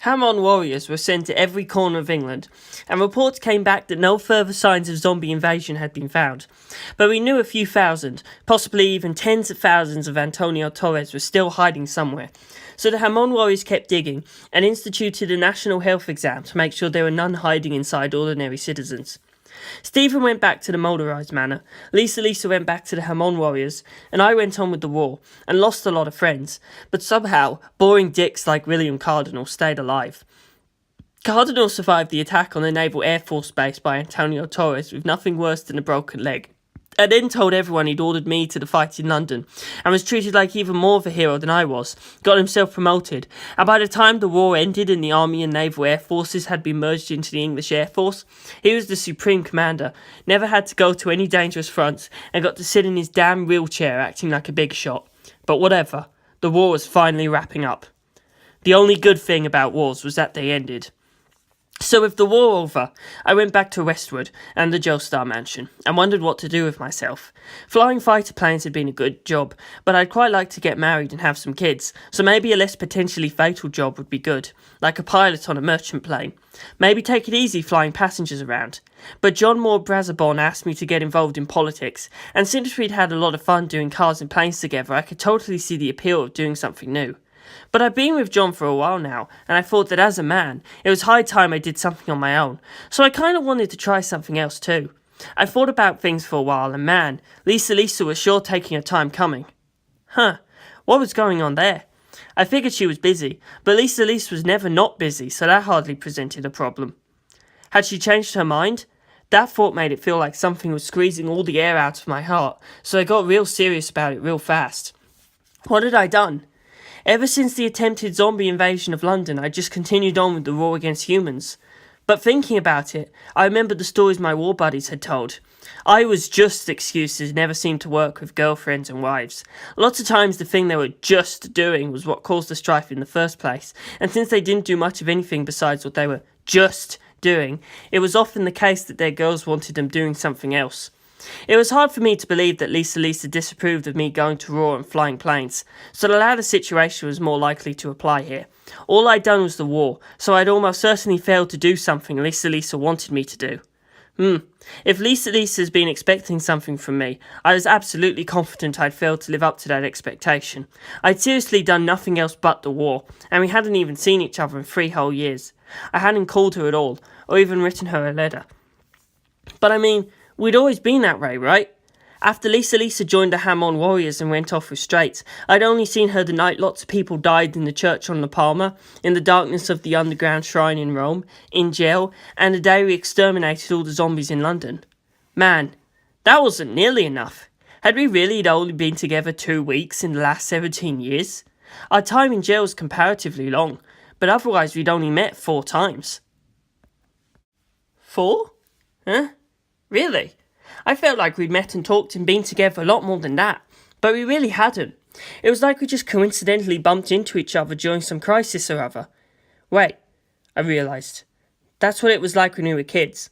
Hamon warriors were sent to every corner of England, and reports came back that no further signs of zombie invasion had been found. But we knew a few thousand, possibly even tens of thousands of Antonio Torres were still hiding somewhere. So the Hamon warriors kept digging, and instituted a national health exam to make sure there were none hiding inside ordinary citizens. Stephen went back to the motorised manor, Lisa went back to the Hamon warriors, and I went on with the war, and lost a lot of friends, but somehow, boring dicks like William Cardinal stayed alive. Cardinal survived the attack on the Naval Air Force Base by Antonio Torres with nothing worse than a broken leg. I then told everyone he'd ordered me to the fight in London, and was treated like even more of a hero than I was, got himself promoted, and by the time the war ended and the Army and Naval Air Forces had been merged into the English Air Force, he was the supreme commander, never had to go to any dangerous fronts, and got to sit in his damn wheelchair acting like a big shot. But whatever, the war was finally wrapping up. The only good thing about wars was that they ended. So with the war over, I went back to Westwood and the Joestar mansion, and wondered what to do with myself. Flying fighter planes had been a good job, but I'd quite like to get married and have some kids, so maybe a less potentially fatal job would be good, like a pilot on a merchant plane. Maybe take it easy flying passengers around. But John Moore Brassabon asked me to get involved in politics, and since we'd had a lot of fun doing cars and planes together, I could totally see the appeal of doing something new. But I've been with John for a while now, and I thought that as a man, it was high time I did something on my own, so I kind of wanted to try something else too. I thought about things for a while, and man, Lisa was sure taking her time coming. What was going on there? I figured she was busy, but Lisa was never not busy, so that hardly presented a problem. Had she changed her mind? That thought made it feel like something was squeezing all the air out of my heart, so I got real serious about it real fast. What had I done? Ever since the attempted zombie invasion of London, I just continued on with the war against humans. But thinking about it, I remembered the stories my war buddies had told. I was just excuses never seemed to work with girlfriends and wives. Lots of times the thing they were just doing was what caused the strife in the first place, and since they didn't do much of anything besides what they were just doing, it was often the case that their girls wanted them doing something else. It was hard for me to believe that Lisa disapproved of me going to war and flying planes, so the latter situation was more likely to apply here. All I'd done was the war, so I'd almost certainly failed to do something Lisa wanted me to do. If Lisa's been expecting something from me, I was absolutely confident I'd failed to live up to that expectation. I'd seriously done nothing else but the war, and we hadn't even seen each other in 3 whole years. I hadn't called her at all, or even written her a letter. But I mean, we'd always been that way, right? After Lisa joined the Hamon warriors and went off with Straits, I'd only seen her the night lots of people died in the church on La Palma, in the darkness of the underground shrine in Rome, in jail, and the day we exterminated all the zombies in London. Man, that wasn't nearly enough. Had we really only been together 2 weeks in the last 17 years? Our time in jail was comparatively long, but otherwise we'd only met 4 times. 4? Huh? Really? I felt like we'd met and talked and been together a lot more than that, but we really hadn't. It was like we just coincidentally bumped into each other during some crisis or other. Wait, I realised. That's what it was like when we were kids.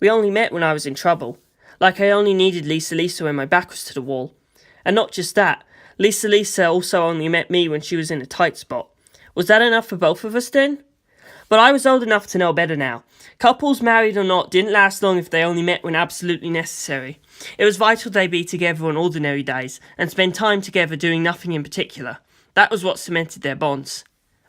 We only met when I was in trouble. Like I only needed Lisa when my back was to the wall. And not just that, Lisa also only met me when she was in a tight spot. Was that enough for both of us then? But I was old enough to know better now. Couples, married or not, didn't last long if they only met when absolutely necessary. It was vital they be together on ordinary days, and spend time together doing nothing in particular. That was what cemented their bonds.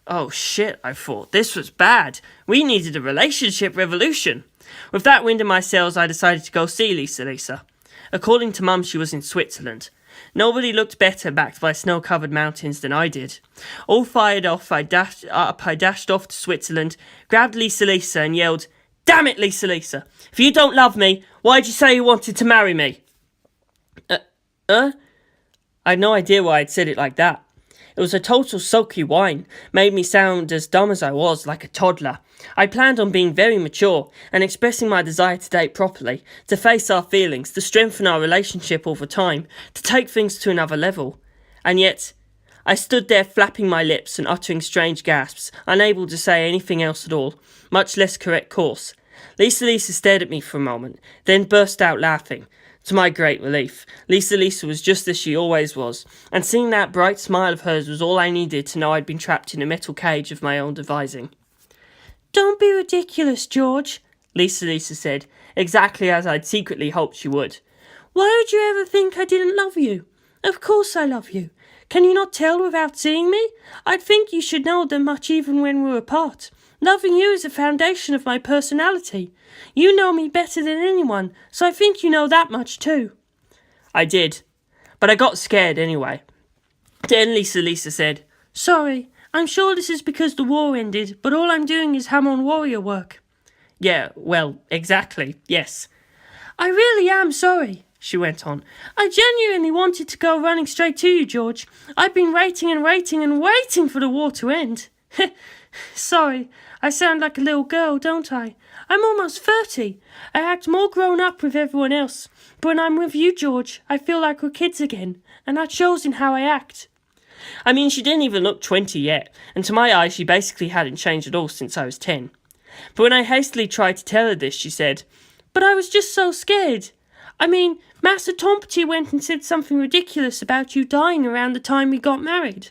Oh shit, I thought. This was bad. We needed a relationship revolution. With that wind in my sails, I decided to go see Lisa. According to Mum, she was in Switzerland. Nobody looked better backed by snow-covered mountains than I did. All fired off, I dashed off to Switzerland, grabbed Lisa and yelled, "Damn it, Lisa! If you don't love me, why'd you say you wanted to marry me?" I had no idea why I'd said it like that. It was a total sulky whine, made me sound as dumb as I was, like a toddler. I planned on being very mature and expressing my desire to date properly, to face our feelings, to strengthen our relationship over time, to take things to another level. And yet, I stood there flapping my lips and uttering strange gasps, unable to say anything else at all, much less correct course. Lisa stared at me for a moment, then burst out laughing. To my great relief, Lisa was just as she always was, and seeing that bright smile of hers was all I needed to know I'd been trapped in a metal cage of my own devising. Don't be ridiculous, George, Lisa said, exactly as I'd secretly hoped she would. Why would you ever think I didn't love you? Of course I love you. Can you not tell without seeing me? I'd think you should know that much even when we're apart. Loving you is the foundation of my personality. You know me better than anyone, so I think you know that much too. I did, but I got scared anyway. Then Lisa said, Sorry, I'm sure this is because the war ended, but all I'm doing is Hamon warrior work. Yeah, well, exactly, yes. I really am sorry, she went on. I genuinely wanted to go running straight to you, George. I've been waiting for the war to end. Sorry, I sound like a little girl, don't I? I'm almost 30. I act more grown up with everyone else. But when I'm with you, George, I feel like we're kids again, and that shows in how I act. I mean, she didn't even look 20 yet, and to my eyes she basically hadn't changed at all since I was 10. But when I hastily tried to tell her this, she said, But I was just so scared. I mean, Master Tompety went and said something ridiculous about you dying around the time we got married.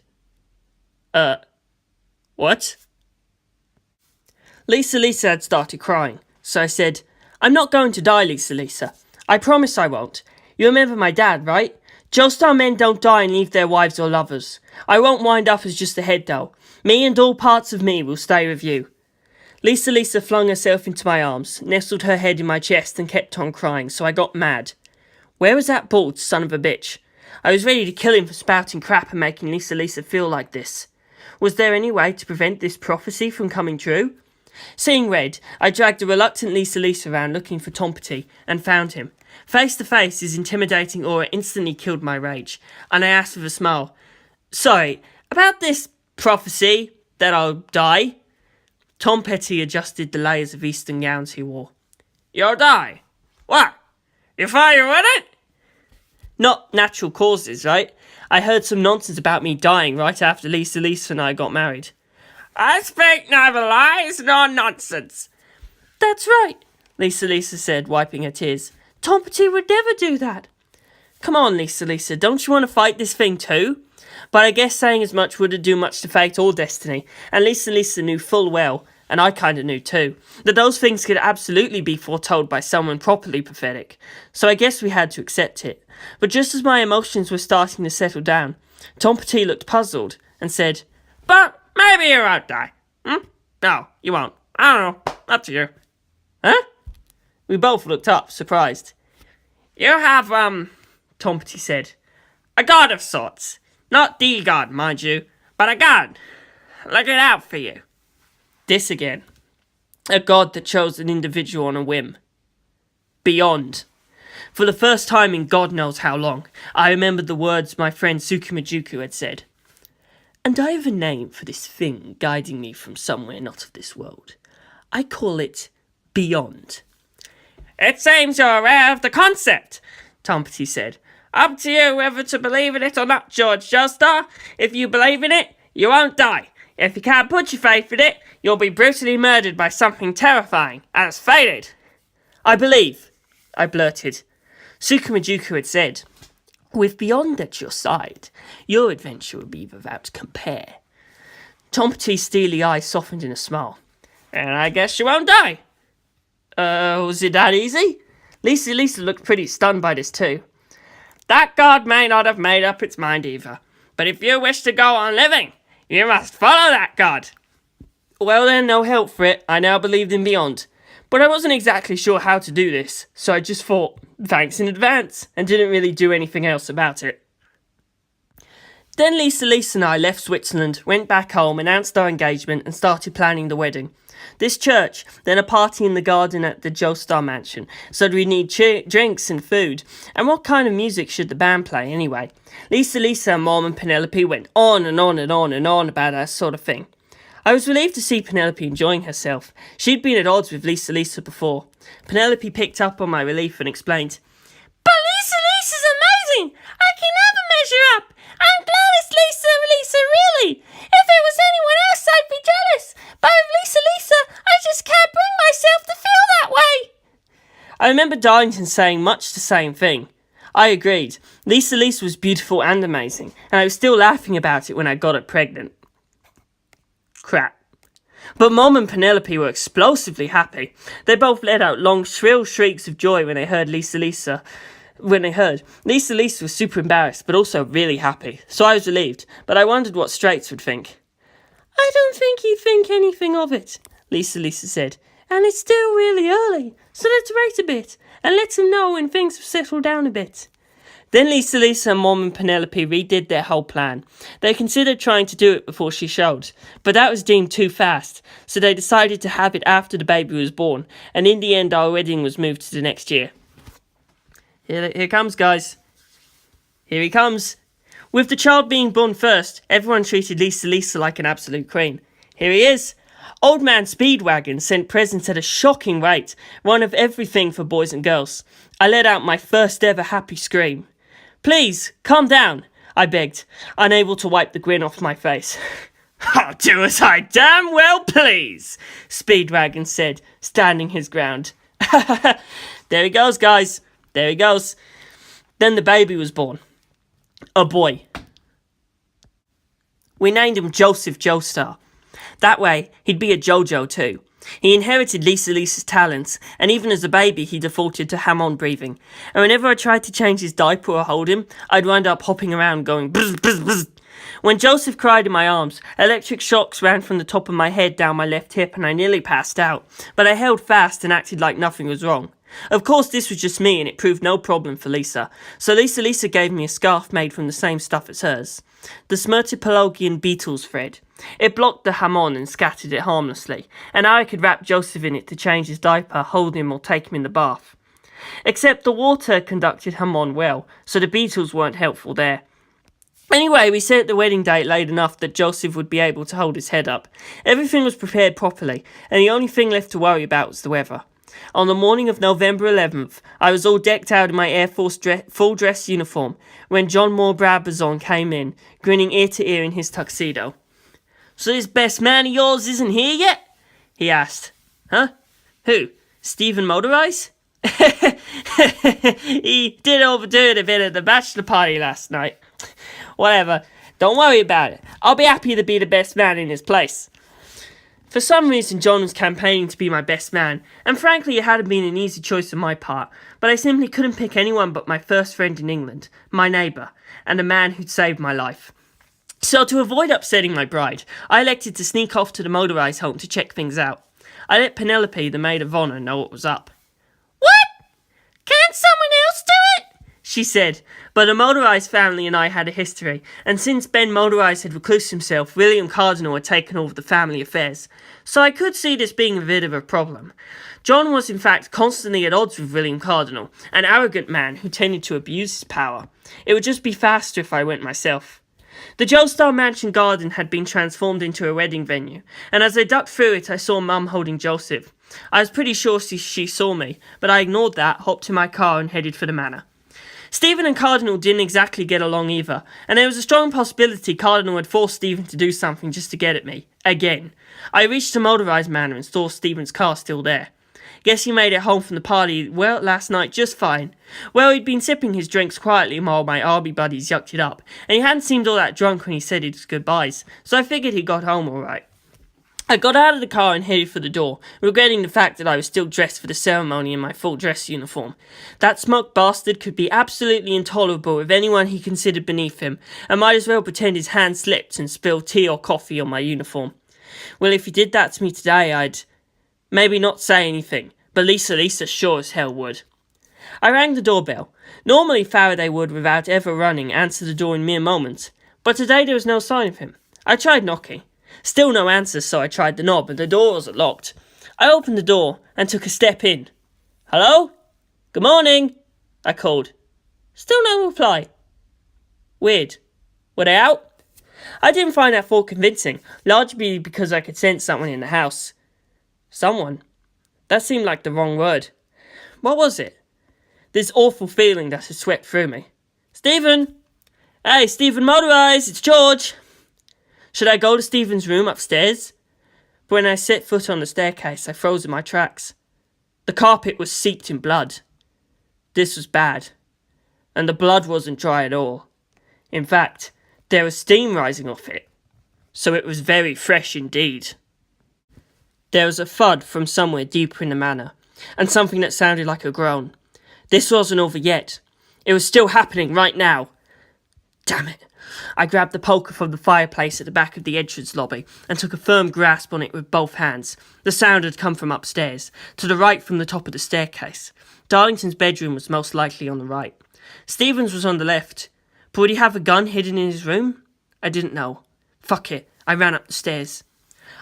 What? Lisa had started crying, so I said, I'm not going to die, Lisa. I promise I won't. You remember my dad, right? Joestar men don't die and leave their wives or lovers. I won't wind up as just a head though. Me and all parts of me will stay with you. Lisa flung herself into my arms, nestled her head in my chest and kept on crying, so I got mad. Where was that bald son of a bitch? I was ready to kill him for spouting crap and making Lisa feel like this. Was there any way to prevent this prophecy from coming true? Seeing red, I dragged a reluctant Lisa around looking for Tompety and found him. Face to face, his intimidating aura instantly killed my rage, and I asked with a smile, Sorry, about this prophecy that I'll die? Tompety adjusted the layers of eastern gowns he wore. You'll die? What? You thought you wouldn't? Not natural causes, right? I heard some nonsense about me dying right after Lisa and I got married. I speak neither lies nor nonsense. That's right, Lisa said, wiping her tears. Tompety would never do that. Come on, Lisa, don't you want to fight this thing too? But I guess saying as much wouldn't do much to fate or destiny, and Lisa knew full well, and I kinda knew too, that those things could absolutely be foretold by someone properly prophetic. So I guess we had to accept it. But just as my emotions were starting to settle down, Tompety looked puzzled and said, But maybe you won't die. No, you won't. I don't know. Up to you. Huh? We both looked up, surprised. You have, Tompety said, a god of sorts. Not the god, mind you, but a god. Looking out for you. This again. A god that chose an individual on a whim. Beyond. For the first time in God knows how long, I remembered the words my friend Tsukumajuku had said. And I have a name for this thing guiding me from somewhere not of this world. I call it Beyond. It seems you're aware of the concept, Tompety said. Up to you whether to believe in it or not, Jorge Joestar. If you believe in it, you won't die. If you can't put your faith in it, you'll be brutally murdered by something terrifying, as fated. I believe, I blurted. Tsukumajuku had said, With Beyond at your side, your adventure will be without compare. Tompety's steely eyes softened in a smile. And I guess you won't die. Was it that easy? Lisa looked pretty stunned by this too. That god may not have made up its mind either, but if you wish to go on living, you must follow that god. Well then, no help for it, I now believed in Beyond. But I wasn't exactly sure how to do this, so I just thought, thanks in advance, and didn't really do anything else about it. Then Lisa and I left Switzerland, went back home, announced our engagement, and started planning the wedding. This church, then a party in the garden at the Joestar mansion, so we'd need drinks and food. And what kind of music should the band play anyway? Lisa and Mom and Penelope went on about that sort of thing. I was relieved to see Penelope enjoying herself. She'd been at odds with Lisa before. Penelope picked up on my relief and explained, But Lisa's amazing! I can never measure up! I'm glad it's Lisa, really! If it was anyone else, I'd be jealous! But with Lisa, I just can't bring myself to feel that way! I remember Darlington saying much the same thing. I agreed. Lisa was beautiful and amazing, and I was still laughing about it when I got her pregnant. Crap. But Mom and Penelope were explosively happy. They both let out long, shrill shrieks of joy when they heard Lisa. Lisa was super embarrassed, but also really happy. So I was relieved, but I wondered what Straits would think. "I don't think he'd think anything of it," Lisa said. "And it's still really early, so let's wait a bit, and let him know when things have settled down a bit." Then Lisa and Mom and Penelope redid their whole plan. They considered trying to do it before she showed, but that was deemed too fast, so they decided to have it after the baby was born, and in the end our wedding was moved to the next year. Here comes, guys. Here he comes. With the child being born first, everyone treated Lisa like an absolute queen. Here he is. Old Man Speedwagon sent presents at a shocking rate, one of everything for boys and girls. I let out my first ever happy scream. "Please, calm down," I begged, unable to wipe the grin off my face. "I'll do as I damn well please," Speedwagon said, standing his ground. There he goes, guys. There he goes. Then the baby was born. A boy. We named him Jorge Joestar. That way, he'd be a Jojo too. He inherited Lisa's talents, and even as a baby he defaulted to ham-on breathing. And whenever I tried to change his diaper or hold him, I'd wind up hopping around going bzz bzz bzz. When Joseph cried in my arms, electric shocks ran from the top of my head down my left hip and I nearly passed out, but I held fast and acted like nothing was wrong. Of course this was just me and it proved no problem for Lisa, so Lisa gave me a scarf made from the same stuff as hers. The Smyrtipologian beetle's thread. It blocked the ham-on and scattered it harmlessly, and I could wrap Joseph in it to change his diaper, hold him or take him in the bath. Except the water conducted ham-on well, so the beetles weren't helpful there. Anyway, we set the wedding date late enough that Joseph would be able to hold his head up. Everything was prepared properly, and the only thing left to worry about was the weather. On the morning of November 11th, I was all decked out in my Air Force full-dress uniform when John Moore Brabazon came in, grinning ear to ear in his tuxedo. "So this best man of yours isn't here yet?" he asked. "Huh? Who? Stephen Motorize?" "He did overdo it a bit at the bachelor party last night." "Whatever, don't worry about it. I'll be happy to be the best man in his place." For some reason John was campaigning to be my best man, and frankly it hadn't been an easy choice on my part, but I simply couldn't pick anyone but my first friend in England, my neighbour, and a man who'd saved my life. So to avoid upsetting my bride, I elected to sneak off to the motorised home to check things out. I let Penelope, the maid of honour, know what was up. "What? Can't someone else do it?" she said, but the motorised family and I had a history, and since Ben Motorised had reclused himself, William Cardinal had taken over the family affairs, so I could see this being a bit of a problem. John was in fact constantly at odds with William Cardinal, an arrogant man who tended to abuse his power. It would just be faster if I went myself. The Joestar mansion garden had been transformed into a wedding venue, and as I ducked through it I saw Mum holding Joseph. I was pretty sure she saw me, but I ignored that, hopped in my car and headed for the manor. Stephen and Cardinal didn't exactly get along either, and there was a strong possibility Cardinal had forced Stephen to do something just to get at me. Again. I reached the motorised manor and saw Stephen's car still there. Guess he made it home from the party, last night just fine. He'd been sipping his drinks quietly while my army buddies yucked it up, and he hadn't seemed all that drunk when he said his goodbyes, so I figured he got home alright. I got out of the car and headed for the door, regretting the fact that I was still dressed for the ceremony in my full dress uniform. That smug bastard could be absolutely intolerable with anyone he considered beneath him, and might as well pretend his hand slipped and spilled tea or coffee on my uniform. Well, if he did that to me today, I'd maybe not say anything, but Lisa sure as hell would. I rang the doorbell. Normally Faraday would, without ever running, answer the door in mere moments, but today there was no sign of him. I tried knocking. Still no answer, so I tried the knob, and the door wasn't locked. I opened the door and took a step in. "Hello? Good morning," I called. Still no reply. Weird. Were they out? I didn't find that thought convincing, largely because I could sense someone in the house. Someone? That seemed like the wrong word. What was it? This awful feeling that had swept through me. "Stephen! Hey, Stephen Motorised, it's George!" Should I go to Stephen's room upstairs? But when I set foot on the staircase, I froze in my tracks. The carpet was seeped in blood. This was bad. And the blood wasn't dry at all. In fact, there was steam rising off it. So it was very fresh indeed. There was a thud from somewhere deeper in the manor, and something that sounded like a groan. This wasn't over yet. It was still happening right now. Damn it. I grabbed the poker from the fireplace at the back of the entrance lobby and took a firm grasp on it with both hands. The sound had come from upstairs, to the right from the top of the staircase. Darlington's bedroom was most likely on the right. Stephen's was on the left. But would he have a gun hidden in his room? I didn't know. Fuck it. I ran up the stairs.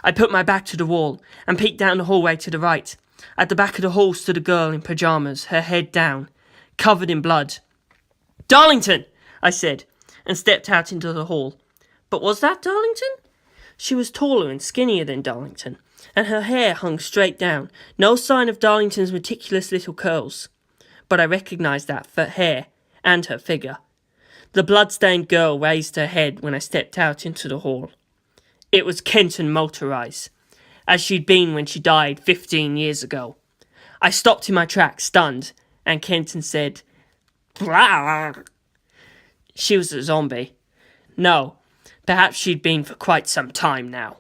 I put my back to the wall and peeked down the hallway to the right. At the back of the hall stood a girl in pyjamas, her head down, covered in blood. "Darlington!" I said, and stepped out into the hall. But was that Darlington? She was taller and skinnier than Darlington, and her hair hung straight down, no sign of Darlington's meticulous little curls. But I recognised that hair and her figure. The blood-stained girl raised her head when I stepped out into the hall. It was Kenton Motorize, as she'd been when she died 15 years ago. I stopped in my tracks, stunned, and Kenton said, "Blah." She was a zombie. No, perhaps she'd been for quite some time now.